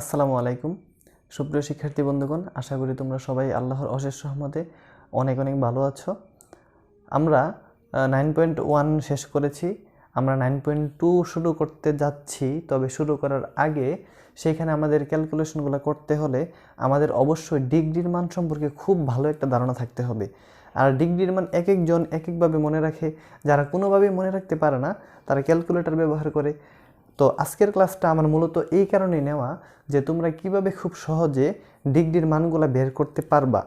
আসসালামু আলাইকুম সুপ্রিয় শিক্ষার্থী বন্ধুগণ, আশা করি তোমরা সবাই আল্লাহর অশেষ রহমতে অনেক অনেক ভালো আছো। আমরা 9.1 শেষ করেছি, আমরা 9.2 শুরু করতে যাচ্ছি। তবে শুরু করার আগে সেইখানে আমাদের ক্যালকুলেশনগুলো করতে হলে আমাদের অবশ্যই ডিগ্রির মান সম্পর্কে খুব ভালো একটা ধারণা থাকতে হবে। আর ডিগ্রির মান এক একজন এক একভাবে মনে রাখে। যারা কোনোভাবেই মনে রাখতে পারে না তারা ক্যালকুলেটর ব্যবহার করে। তো আজকের ক্লাসটা আমার মূলত এই কারণেই নেওয়া যে তোমরা কিভাবে খুব সহজে ডিগ্রির মানগুলো বের করতে পারবা,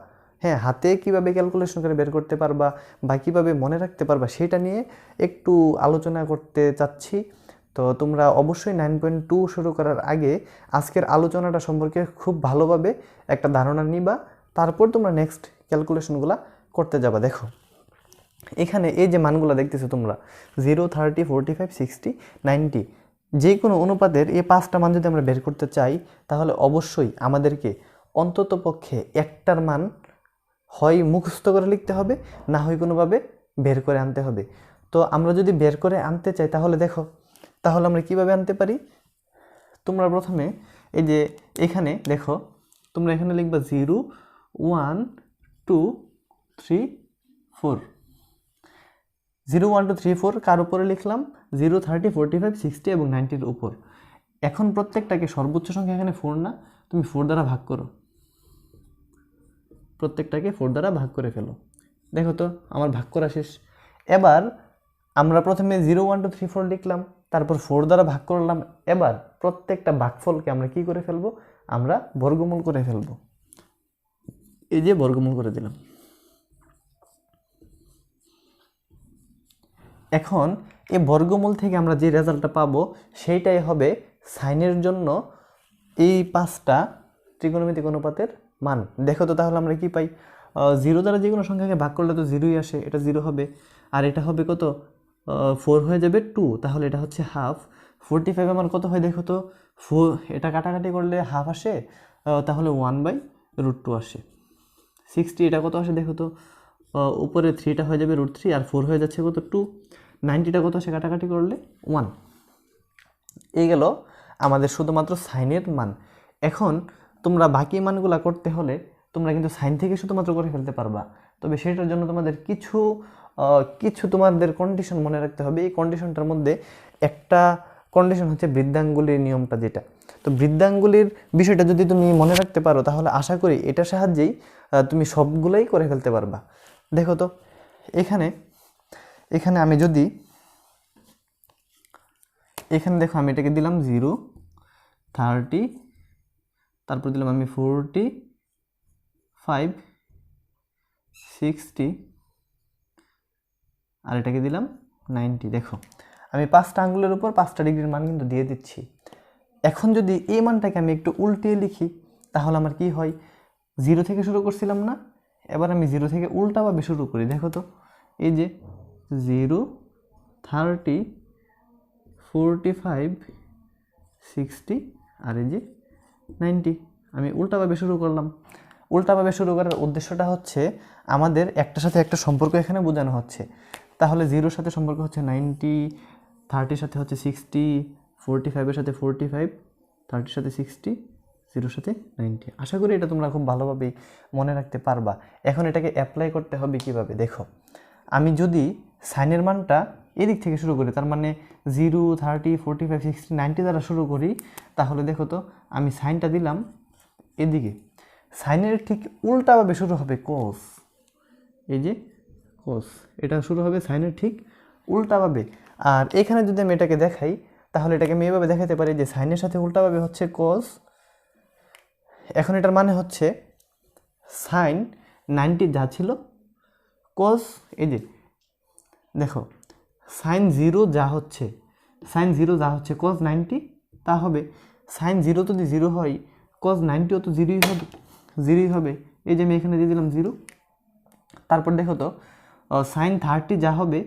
হ্যাঁ, হাতে কিভাবে ক্যালকুলেশন করে বের করতে পারবা বা কীভাবে মনে রাখতে পারবা সেটা নিয়ে একটু আলোচনা করতে চাচ্ছি। তো তোমরা অবশ্যই 9.2 শুরু করার আগে আজকের আলোচনাটা সম্পর্কে খুব ভালোভাবে একটা ধারণা নিবা, তারপর তোমরা নেক্সট ক্যালকুলেশনগুলো করতে যাবা। দেখো এখানে এই যে মানগুলো দেখতেছো তোমরা 0, 30, 45, 60, 90, যে কোনো অনুপাতের এই 5টা মান যদি আমরা বের করতে চাই তাহলে অবশ্যই আমাদেরকে অন্তত পক্ষে একটার মান হয় মুখস্থ করে লিখতে হবে, না হয় কোনোভাবে বের করে আনতে হবে। তো আমরা যদি বের করে আনতে চাই তাহলে আমরা কিভাবে আনতে পারি। তোমরা প্রথমে এই যে এখানে দেখো, তোমরা এখানে লিখবা 0, 1, 2, 3, 4। 0, 1, 2, 3, 4 কার উপরে লিখলাম? 0, 30, 45, 60 এবং 90-র উপর। এখন প্রত্যেকটাকে সর্বোচ্চ সংখ্যা এখানে 4 না, তুমি 4 দ্বারা ভাগ করো, প্রত্যেকটাকে 4 দ্বারা ভাগ করে ফেলো। দেখো তো আমার ভাগ করা শেষ। এবার আমরা প্রথমে 0, 1, 2, 3, 4 লিখলাম, তারপর 4 দ্বারা ভাগ করলাম। এবার প্রত্যেকটা ভাগফলকে আমরা কি করে ফেলবো? আমরা বর্গমূল করে ফেলবো। এই যে বর্গমূল করে দিলাম। এখন এই বর্গমূল থেকে আমরা যে রেজাল্টটা পাবো সেইটাই হবে সাইনের জন্য এই 5টা ত্রিকোণমিতিক অনুপাতের মান। দেখো তো তাহলে আমরা কি পাই? 0 দ্বারা যে কোনো সংখ্যাকে ভাগ করলে তো 0ই আসে, এটা 0 হবে। আর এটা হবে কত? 4 হয়ে যাবে 2, তাহলে এটা হচ্ছে হাফ। 45 আমার কত হয় দেখো তো? 4 এটা কাটাকাটি করলে হাফ আসে, তাহলে 1/√2 আসে। 60 এটা কত আসে দেখো তো? উপরে 3টা হয়ে যাবে √3 আর 4 হয়ে যাচ্ছে কত? 2। 90টা কত আসে কাটাকাটি করলে? 1। এই গেল আমাদের শুধুমাত্র সাইনের মান। এখন তোমরা বাকি মানগুলো করতে হলে তোমরা কিন্তু সাইন থেকে শুধুমাত্র করে ফেলতে পারবা, তবে সেটার জন্য তোমাদের কিছু তোমাদের কন্ডিশন মনে রাখতে হবে। এই কন্ডিশনটার মধ্যে একটা কন্ডিশন হচ্ছে বৃদ্ধাঙ্গুলির নিয়মটা, যেটা তো বৃদ্ধাঙ্গুলির বিষয়টা যদি তুমি মনে রাখতে পারো তাহলে আশা করি এটার সাহায্যেই তুমি সবগুলোই করে ফেলতে পারবা। দেখো তো এখানে আমি যদি এখানে দেখো আমি এটাকে দিলাম 0, 30, তারপর দিলাম আমি 45, 60 আর এটাকে দিলাম 90। দেখো আমি 5টা আঙ্গুলের উপর 5টা ডিগ্রির মান কিন্তু দিয়ে দিচ্ছি। এখন যদি এই মানটাকে আমি একটু উল্টিয়ে লিখি তাহলে আমার কি হয়? 0 থেকে শুরু করছিলাম না, এবার আমি 0 থেকে উল্টাভাবে শুরু করি। দেখো তো এই যে 0, 30, 45, 60 আর এই যে 90, আমি উল্টাভাবে শুরু করলাম। উল্টাভাবে শুরু করার উদ্দেশ্যটা হচ্ছে আমাদের একটার সাথে একটা সম্পর্ক এখানে বোঝানো হচ্ছে। তাহলে 0-র সাথে সম্পর্ক হচ্ছে 90, 30-র সাথে হচ্ছে 60, 45-এর সাথে 45, 30-র সাথে 60, 0-র সাথে 90। আশা করি এটা তোমরা খুব ভালোভাবেই মনে রাখতে পারবা। এখন এটাকে অ্যাপ্লাই করতে হবে কিভাবে? দেখো আমি যদি সাইনের মানটা এদিক থেকে শুরু করি, তার মানে 0, 30, 45, 60, 90 দ্বারা শুরু করি, তাহলে দেখো তো আমি সাইনটা দিলাম এদিকে, সাইনের ঠিক উল্টাভাবে শুরু হবে কোস। এই যে কোস, এটা শুরু হবে সাইনের ঠিক উল্টাভাবে। আর এখানে যদি আমি এটাকে দেখাই তাহলে এটাকে আমি এভাবে দেখাতে পারি যে সাইনের সাথে উল্টাভাবে হচ্ছে কোস। এখন এটার মানে হচ্ছে সাইন 90 যা ছিল কোস, এই যে দেখো সাইন 0 যা হচ্ছে কোস 90 তা হবে। সাইন 0 যদি 0 হয় কোস 90ও তো 0ই হবে। এই যে আমি এখানে দিয়ে দিলাম 0। তারপর দেখো তো সাইন 30 যা হবে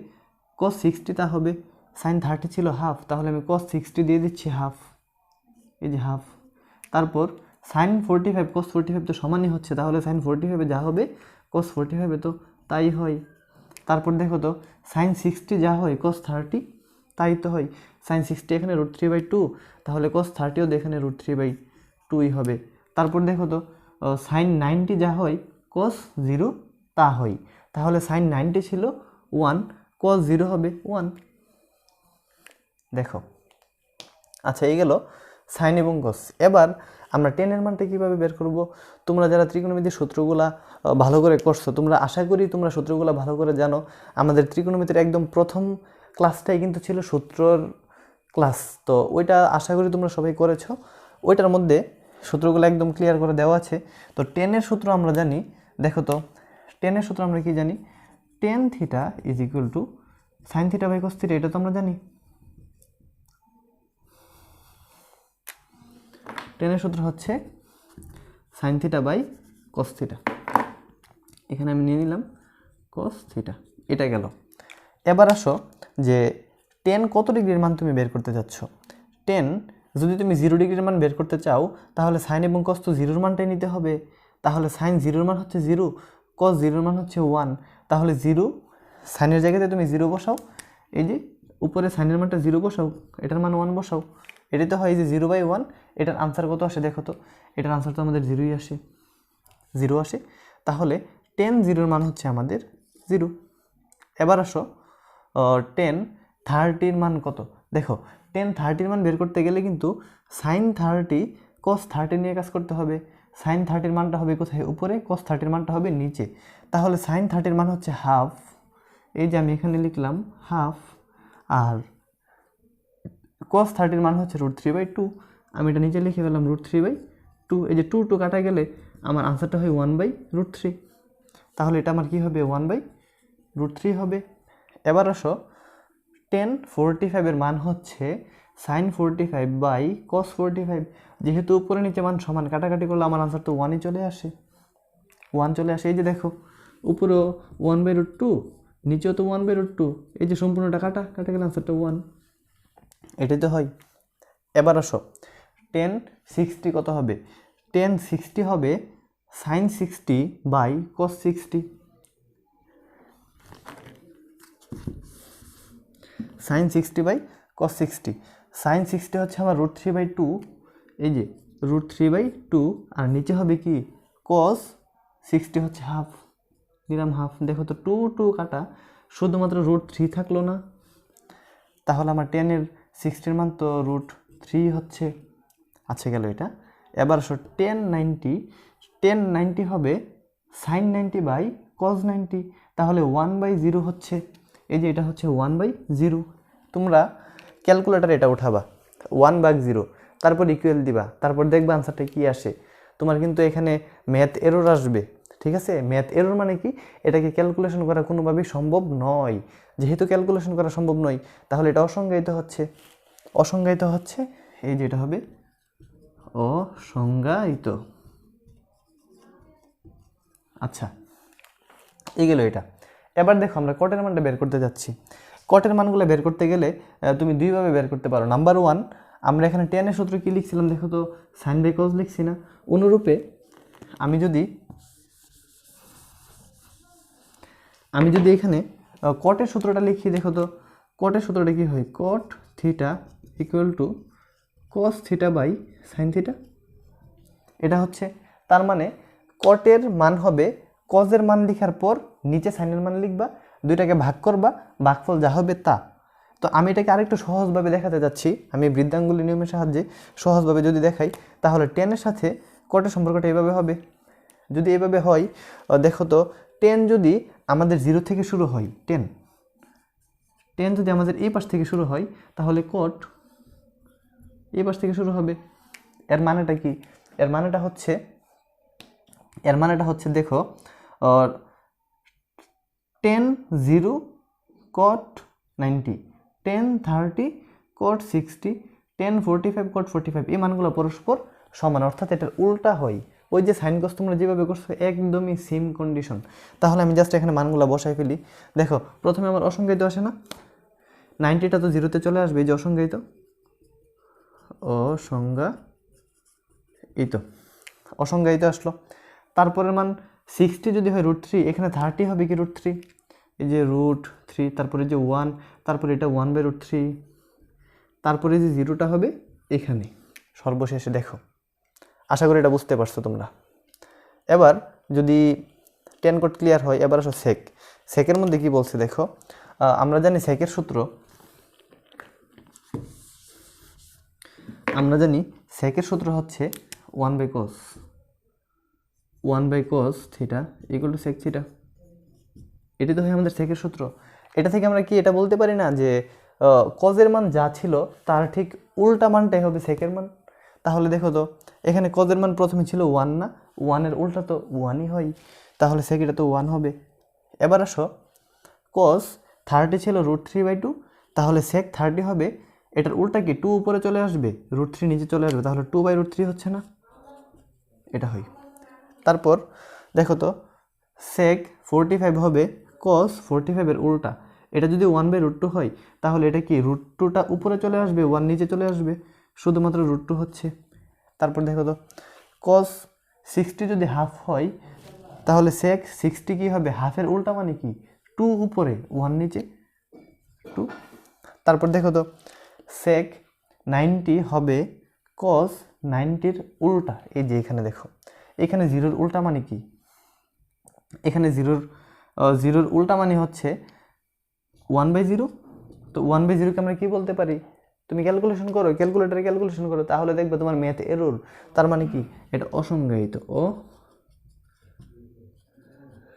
কোস 60 তা হবে। সাইন 30 ছিল হাফ, তাহলে আমি কোস 60 দিয়ে দিচ্ছি হাফ, এই যে হাফ। তারপর সাইন 45 কোস 45 তো সমানই হচ্ছে, তাহলে সাইন 45 যা হবে কোস 45 তো তাই হয়। তারপর দেখো তো সাইন 60 যা হয় কোস 30 তাই তো হয়। সাইন 60 এখানে √3/2, তাহলে কোস 30ও এখানে √3/2 2ই হবে। তারপর দেখো তো sin 90 যা হয় cos 0 তা হয়, তাহলে sin 90 ছিল 1, cos 0 হবে 1। দেখো, আচ্ছা এই গেল সাইন এবং কস। এবার আমরা টেনের মানটা কীভাবে বের করব? তোমরা যারা ত্রিকোণমিতির সূত্রগুলা ভালো করে করছো, তোমরা আশা করি তোমরা সূত্রগুলা ভালো করে জানো। আমাদের ত্রিকোণমিতির একদম প্রথম ক্লাসটাই কিন্তু ছিল সূত্রর ক্লাস, তো ওইটা আশা করি তোমরা সবাই করেছো। ওইটার মধ্যে সূত্রগুলো একদম ক্লিয়ার করে দেওয়া আছে। তো টেনের সূত্র আমরা জানি, দেখো তো টেনের সূত্র আমরা কি জানি? Tan theta is equal to sine theta by cos theta, এটা তো আমরা জানি। টেনের সূত্র হচ্ছে sine theta by cos theta, এখানে আমি নিয়ে নিলাম কস থিটা, এটা গেল। এবার আসো যে টেন কত ডিগ্রির মান তুমি বের করতে চাচ্ছ। টেন যদি তুমি 0 ডিগ্রির মান বের করতে চাও, তাহলে সাইন এবং কস তো 0-র মানটাই নিতে হবে। তাহলে সাইন 0-র মান হচ্ছে 0, কস 0-র মান হচ্ছে 1, তাহলে 0 সাইনের জায়গাতে তুমি 0 বসাও, এই যে উপরে সাইনের মানটা 0 বসাও, এটার মান 1 বসাও, এটাই তো হয় যে 0/1। এটার আনসার কত আসে দেখো তো, এটার আনসার তো আমাদের 0ই আসে, 0 আসে। তাহলে টেন 0-র মান হচ্ছে আমাদের 0। এবার আসো টেন 30-র মান কত? দেখো টেন 30-র মান বের করতে গেলে কিন্তু সাইন 30 কস 30 নিয়ে কাজ করতে হবে। সাইন 30-র মানটা হবে কোথায়? উপরে, কস 30-র মানটা হবে নিচে। তাহলে সাইন 30-র মান হচ্ছে হাফ, এই যে আমি এখানে লিখলাম হাফ, আর cos 30-র মান হচ্ছে √3/2, আমি এটা নিচে লিখে ফেললাম √3/2। এই যে 2 কাটা গেলে আমার আনসারটা হয় 1/√3, তাহলে এটা আমার কি হবে? 1/√3 হবে। এবার আসো টেন 45-এর মান হচ্ছে সাইন 45 বাই কস 45, যেহেতু উপরে নিচে মান সমান, কাটাকাটি করলে আমার আনসার তো 1ই চলে আসে, 1 চলে আসে। এই যে দেখো উপরেও 1/√2, নিচেও তো 1/√2, এই যে সম্পূর্ণটা কাটা গেলে আনসারটা 1, এটাই তো হয়। এবার আসো টেন 60 কত হবে? টেন 60 হবে sine 60 by cos 60, sine 60 by cos 60। Sine 60 হচ্ছে আমার √3/2, এই যে √3/2, আর নিচে হবে কি কস 60 হচ্ছে হাফ, নিলাম হাফ। দেখো তো 2 কাটা, শুধুমাত্র √3 থাকলো না, তাহলে আমার টেনের 60-র মান তো √3 হচ্ছে। আচ্ছা গেল এটা। এবার আসো টেন 90 হবে সাইন 90 বাই কস 90, তাহলে 1/0 হচ্ছে, এই যে এটা হচ্ছে 1/0। তোমরা ক্যালকুলেটারে এটা উঠাবা 1/0, তারপর ইকুয়াল দিবা, তারপর দেখবা আনসারটা কি আসে। তোমার কিন্তু এখানে ম্যাথ এরর আসবে, ঠিক আছে? ম্যাথ এরর মানে কি? এটাকে ক্যালকুলেশন করা কোনোভাবেই সম্ভব নয়। যেহেতু ক্যালকুলেশন করা সম্ভব নয়, তাহলে এটা অসংজ্ঞায়িত হচ্ছে, এই যে এটা হবে অসংজ্ঞায়িত। আচ্ছা এই গেল এটা। এবার দেখো আমরা কটের মানটা বের করতে যাচ্ছি। কটের মানগুলো বের করতে গেলে তুমি দুইভাবে বের করতে পারো। নাম্বার 1, আমরা এখানে টেনের সূত্র কি লিখছিলাম দেখো তো, সাইন বাই কস লিখছি না? অনুরূপে আমি যদি এখানে কটের সূত্রটা লিখি, দেখো তো কটের সূত্রটা কি হয়? Cot theta equal to cos theta by sine theta, এটা হচ্ছে। তার মানে কটের মান হবে কজের মান লেখার পর নিচে সাইনের মান লিখবা, দুইটাকে ভাগ করবা, ভাগফল যা হবে তা। তো আমি এটাকে আরেকটু সহজভাবে দেখাতে যাচ্ছি, আমি বৃদ্ধাঙ্গুলি নিয়মের সাহায্যে সহজভাবে যদি দেখাই, তাহলে টেনের সাথে কটের সম্পর্কটা এইভাবে হবে। যদি এইভাবে হয়, দেখো তো টেন যদি আমাদের 0 থেকে শুরু হয়, টেন যদি আমাদের এই পাশ থেকে শুরু হয়, তাহলে কট এই পাশ থেকে শুরু হবে। এর মানেটা কি? এর মানেটা হচ্ছে দেখো, টেন 0 কট 90, টেন 30 কট 60, টেন 45 কট 45, এই মানগুলো পরস্পর সমান, অর্থাৎ এটার উল্টা হয়। ওই যে সাইন কস তোমরা যেভাবে করছো একদমই সেম কন্ডিশন। তাহলে আমি জাস্ট এখানে মানগুলো বসাই ফেলি। দেখো প্রথমে আমার অসংজ্ঞায়িত আসে না, 90টা তো 0-তে চলে আসবে, এই যে অসংজ্ঞায়িত আসলো। তারপরের মান 60 যদি হয় √3, এখানে 30 হবে কি √3, এই যে √3, তারপরে যে 1, তারপরে এটা 1/√3, তারপরে যে 0টা হবে এখানে সর্বশেষে। দেখো আশা করি এটা বুঝতে পারছো তোমরা। এবার যদি টেন কোড ক্লিয়ার হয়, এবার আসো সেক। সেকের মধ্যে কি বলছে দেখো, আমরা জানি সেকের সূত্র, হচ্ছে 1/cos theta equal to sec theta. এটি তো হয় আমাদের সেকের সূত্র। এটা থেকে আমরা কি এটা বলতে পারি না যে কজের মান যা ছিল তার ঠিক উল্টা মানটাই হবে সেকের মান? তাহলে দেখো তো এখানে কজের মান প্রথমে ছিল 1 না, 1-এর উল্টা তো 1ই হয়, তাহলে সেক এটা তো 1 হবে। এবার আসো cos 30 ছিল √3/2, তাহলে সেক 30 হবে, এটার উল্টা কি 2 উপরে চলে আসবে, √3 নিচে চলে আসবে, তাহলে 2/√3 হচ্ছে না, এটা হয়। তারপর দেখো তো সেক 45 হবে cos 45-এর উল্টা, এটা যদি 1/√2 হয় তাহলে এটা কি √2টা উপরে চলে আসবে, 1 নিচে চলে আসবে, শুধুমাত্র √2 হচ্ছে। তারপর দেখো তো cos 60 যদি হাফ হয় তাহলে সেক 60 কি হবে, হাফের উল্টা মানে কি 2 উপরে 1 নিচে 2। তারপর দেখো তো সেক 90 হবে cos 90-এর উল্টা, এই যে এখানে দেখো, এখানে 0-এর উল্টা মানে কি, এখানে 0-এর উল্টা মানে হচ্ছে 1/0। তো 1/0কে আমরা কি বলতে পারি, তুমি ক্যালকুলেশন করো, ক্যালকুলেটরে ক্যালকুলেশন করো, তাহলে দেখবে তোমার ম্যাথ এরর। তার মানে কি এটা অসংজ্ঞায়িত,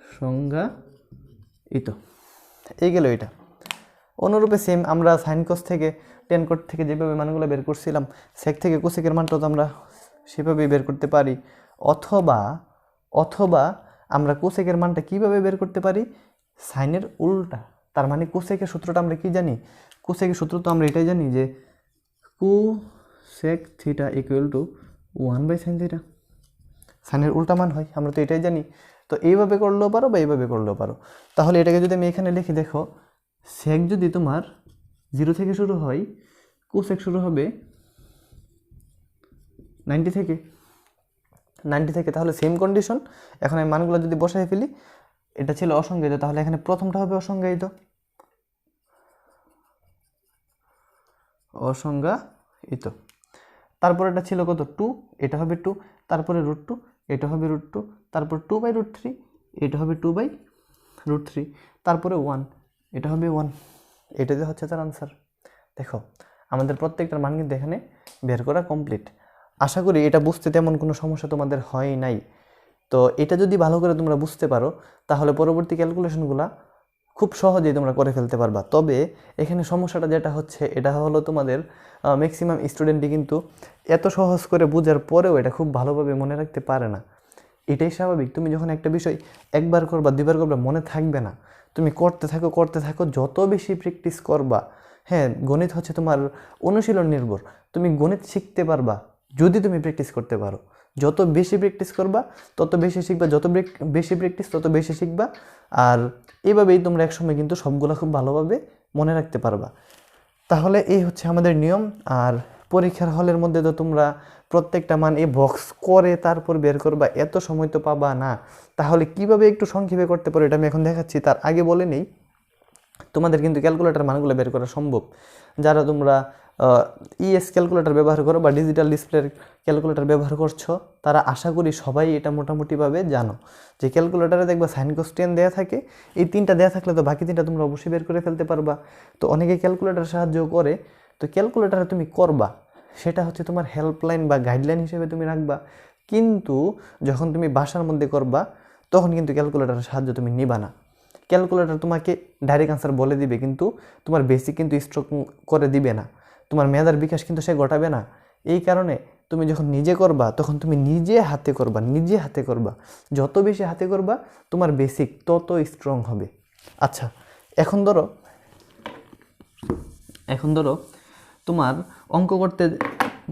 অসংজ্ঞায়িত, এই গেল এটা। অনুরূপে সেম আমরা সাইন কস থেকে টেন কোড থেকে যেভাবে মানগুলো বের করছিলাম, সেক থেকে কোসেকের মানটাও তো আমরা সেভাবেই বের করতে পারি। অথবা আমরা কোসেকের মানটা কিভাবে বের করতে পারি, সাইনের উল্টা। তার মানে কোসেকের সূত্রটা আমরা কি জানি, কোসেকের সূত্র তো আমরা এটাই জানি যে cosec theta equal two 1/sin theta, সাইনের উল্টা মান হয়, আমরা তো এটাই জানি। তো এইভাবে করলেও পারো বা এইভাবে করলেও পারো। তাহলে এটাকে যদি আমি এখানে লিখি, দেখো সেক যদি তোমার 0 থেকে শুরু হয়, কোসেক শুরু হবে 90 থেকে, তাহলে সেম কন্ডিশন। এখন আমি মানগুলো যদি বসাই ফেলি, এটা ছিল অসংজ্ঞায়িত, তাহলে এখানে প্রথমটা হবে অসংজ্ঞায়িত, তারপর এটা ছিল কত 2, এটা হবে 2, তারপরে √2, এটা হবে √2, তারপর 2/√3, এটা হবে 2/√3, তারপরে 1, এটা হবে 1। এটা যে হচ্ছে তার আনসার। দেখো আমাদের প্রত্যেকটার মান কিন্তু এখানে বের করা কমপ্লিট। আশা করি এটা বুঝতে তেমন কোনো সমস্যা তোমাদের হয় নাই। তো এটা যদি ভালো করে তোমরা বুঝতে পারো তাহলে পরবর্তী ক্যালকুলেশনগুলো খুব সহজেই তোমরা করে ফেলতে পারবা। তবে এখানে সমস্যাটা যেটা হচ্ছে, এটা হলো তোমাদের ম্যাক্সিমাম স্টুডেন্টই কিন্তু এত সহজ করে বোঝার পরেও এটা খুব ভালোভাবে মনে রাখতে পারে না। এটাই স্বাভাবিক। তুমি যখন একটা বিষয় একবার করবা, দুইবার করবা, মনে থাকবে না। তুমি করতে থাকো, যত বেশি প্র্যাকটিস করবা। হ্যাঁ, গণিত হচ্ছে তোমার অনুশীলন নির্ভর। তুমি গণিত শিখতে পারবা যদি তুমি প্র্যাকটিস করতে পারো। যত বেশি প্র্যাকটিস করবা তত বেশি শিখবা, যত বেশি প্র্যাকটিস তত বেশি শিখবা। আর এইভাবেই তোমরা একসময় কিন্তু সবগুলো খুব ভালোভাবে মনে রাখতে পারবা। তাহলে এই হচ্ছে আমাদের নিয়ম। আর পরীক্ষার হলের মধ্যে তো তোমরা প্রত্যেকটা মান এই বক্স করে তারপর বের করবা, এত সময় তো পাবা না। তাহলে কিভাবে একটু সংক্ষেপে করতে পারো এটা আমি এখন দেখাচ্ছি। তার আগে বলে নেই, তোমাদের কিন্তু ক্যালকুলেটর মানগুলো বের করা সম্ভব। যারা তোমরা ইএস ক্যালকুলেটর ব্যবহার করো বা ডিজিটাল ডিসপ্লের ক্যালকুলেটর ব্যবহার করছো, তারা আশা করি সবাই এটা মোটামুটিভাবে জানো যে ক্যালকুলেটারে দেখবা সাইন কস টেন দেওয়া থাকে। এই 3টা দেওয়া থাকলে তো বাকি 3টা তোমরা অবশ্যই বের করে ফেলতে পারবা। তো অনেকে ক্যালকুলেটর সাহায্য করে, তো ক্যালকুলেটারে তুমি করবা, সেটা হচ্ছে তোমার হেল্পলাইন বা গাইডলাইন হিসেবে তুমি রাখবা। কিন্তু যখন তুমি বাসার মধ্যে করবা তখন কিন্তু ক্যালকুলেটারের সাহায্য তুমি নিবা না। ক্যালকুলেটর তোমাকে ডাইরেক্ট আনসার বলে দিবে, কিন্তু তোমার বেসিক কিন্তু স্ট্রোক করে দিবে না, তোমার মেধার বিকাশ কিন্তু সে ঘটাবে না। এই কারণে তুমি যখন নিজে করবা তখন তুমি নিজে হাতে করবা। যত বেশি হাতে করবা তোমার বেসিক তত স্ট্রং হবে। আচ্ছা, এখন ধরো তোমার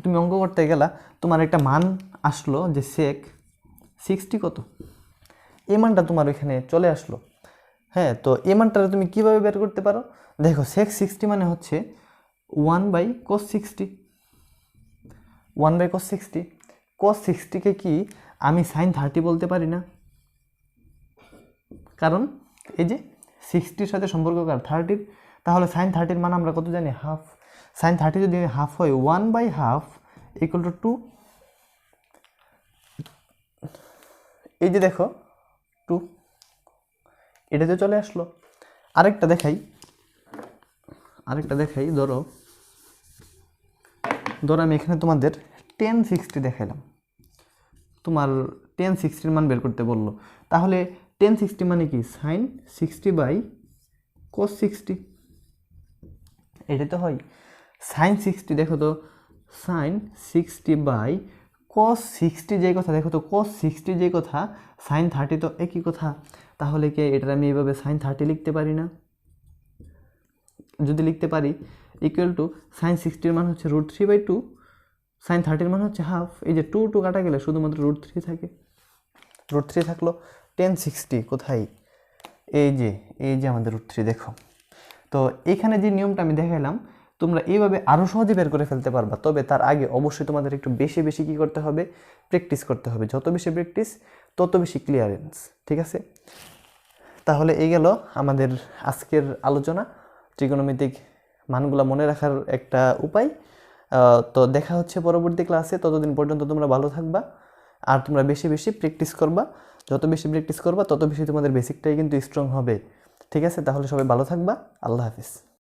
তুমি অঙ্ক করতে গেলা, তোমার একটা মান আসলো যে সেক 60 কত, এই মানটা তোমার ওইখানে চলে আসলো। হ্যাঁ, তো এই মানটা তুমি কিভাবে বের করতে পারো, দেখো সেক 60 মানে হচ্ছে 1/cos 60। 1/cos 60, cos 60কে কি আমি sin 30 বলতে পারি না? কারণ এই যে 60-র সাথে সম্পর্ক কার 30-র, তাহলে sin 30-র মান আমরা কত জানি, হাফ। sin 30 যদি হাফ হয় 1/2 = 2, এই যে দেখো 2, এটাতে চলে আসলো। আরেকটা দেখাই, ধরো আমি এখানে তোমাদের 1060 দেখাইলাম, তোমার 1060 মান বের করতে বললো, তাহলে 1060 মানে কি সাইন 60/cos 60, এটা তো হয় সাইন 60। দেখো তো সাইন 60/cos 60 যে কথা, দেখো তো cos 60 যে কথা, সাইন 30 তো একই কথা, তাহলে কি এটা আমি এইভাবে সাইন 30 লিখতে পারি না? যদি লিখতে পারি ইকুয়াল টু সাইন 60 মান হচ্ছে √3/2, সাইন 30 মান হচ্ছে হাফ, এই যে 2 কাটা গেলে শুধুমাত্র √3 থাকে, √3 থাকলো। 1060 কোথায়, এই যে আমাদের √3 দেখো। তো এইখানে যে নিয়মটা আমি দেখাইলাম তোমরা এইভাবে আরও সহজে বের করে ফেলতে পারবা, তবে তার আগে অবশ্যই তোমাদের একটু বেশি বেশি কী করতে হবে, প্র্যাকটিস করতে হবে। যত বেশি প্র্যাকটিস তত বেশি ক্লিয়ারেন্স, ঠিক আছে? তাহলে এই গেল আমাদের আজকের আলোচনা, ট্রিগোনোমেট্রিক মানগুলো মনে রাখার একটা উপায়। তো দেখা হচ্ছে পরবর্তী ক্লাসে, ততদিন পর্যন্ত তোমরা ভালো থাকবা, আর তোমরা বেশি বেশি প্র্যাকটিস করবা। যত বেশি প্র্যাকটিস করবা তত বেশি তোমাদের বেসিকটাই কিন্তু স্ট্রং হবে, ঠিক আছে? তাহলে সবাই ভালো থাকবা, আল্লাহ হাফিজ।